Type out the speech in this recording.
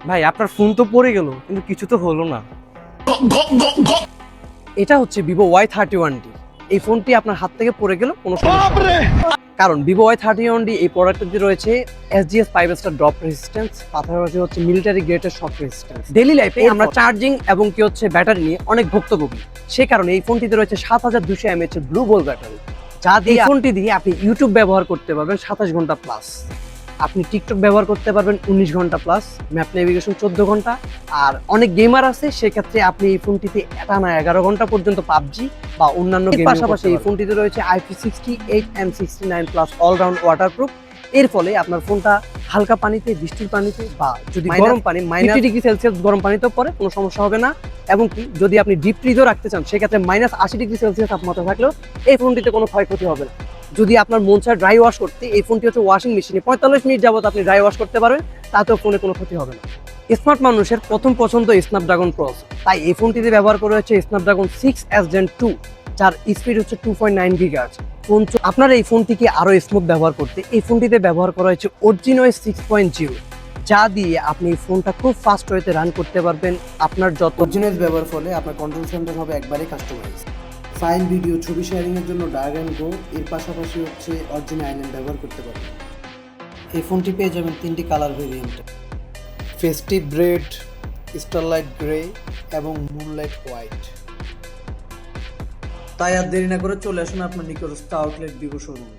ভাই আপনার ফোন তো পড়ে গেল কিন্তু কিছু তো হলো না। এটা হচ্ছে ভিভো Y31D। এই ফোনটি আপনার হাত থেকে পড়ে গেল কোনো সমস্যা হবে না। কারণ ভিভো Y31D এই প্রোডাক্টটি রয়েছে SGS 5 স্টার ড্রপ রেজিস্ট্যান্স, পাশাপাশি হচ্ছে মিলিটারি গ্রেডের শক রেজিস্ট্যান্স। ডেইলি লাইফে আমরা চার্জিং এবং কি হচ্ছে ব্যাটারি নিয়ে অনেক ভুক্তভোগী, সে কারণে এই ফোনটিতে রয়েছে 7200 mAh এর ব্লু বল ব্যাটারি, যা দিয়ে ফোনটি দিয়ে আপনি ইউটিউব ব্যবহার করতে পারবেন 27 ঘন্টা প্লাস, আপনি টিকটক ব্যবহার করতে পারবেন 19 ঘন্টা প্লাস, ম্যাপ নেভিগেশন 14 ঘন্টা। আর অনেক গেমার আছে, সেক্ষেত্রে আপনি এই ফোনটিতে টানা 11 ঘন্টা পর্যন্ত পাবজি বা অন্যান্য গেম, পাশাপাশি এই ফোনটিতে রয়েছে IP68 and 69 plus all-round waterproof. এর ফলে আপনার ফোনটা হালকা পানিতে, বৃষ্টির পানিতে বা যদি গরম পানি -80°C গরম পানিতেও পড়ে কোনো সমস্যা হবে না। এবং কি যদি আপনি ডিপ ফ্রিজও রাখতে চান, সেক্ষেত্রে -80°C তাপমাত্রা থাকলেও এই ফোনটিতে কোনো ক্ষয়ক্ষতি হবে না। যদি আপনার মন চায় ড্রাই ওয়াশ করতে, এই ফোনটি হচ্ছে ওয়াশিং মেশিনে 45 মিনিট যাবত আপনি ড্রাই ওয়াশ করতে পারবেন, তাতেও ফোনে কোনো ক্ষতি হবে না। স্মার্ট মানুষের প্রথম পছন্দ স্ন্যাপড্রাগন প্রস, তাই এই ফোনটিতে ব্যবহার করা হয়েছে স্ন্যাপড্রাগন 6S Gen 2, যার স্পিড হচ্ছে 2.9 GHz। আপনার এই ফোনটিকে আরো স্মুথ ব্যবহার করতে এই ফোনটিতে ব্যবহার করা হয়েছে OrigInOS 6.0, যা দিয়ে আপনি এই ফোনটা খুব ফাস্ট ওয়েতে রান করতে পারবেন। আপনার যত OrigInOS ব্যবহার ফলে আপনার কন্ট্রোল সেন্টার হবে একবারে কাস্টমাইজ। ফাইল, ভিডিও, ছবি শেয়ারিং এর জন্য ডায়াগ অ্যান্ড গো, এর পাশাপাশি হচ্ছে অরিজিন আইল্যান্ড ব্যবহার করতে পারবেন। এই ফোনটি পেয়ে যাবেন 3টি কালার ভেরিয়েন্টে: ফেস্টিভ রেড, স্টারলাইট গ্রে এবং মুনলাইট হোয়াইট। তাই আর দেরি না করে চলে আসুন আপনার নিকটস্থ আউটলেট ভিভো শোরুমে।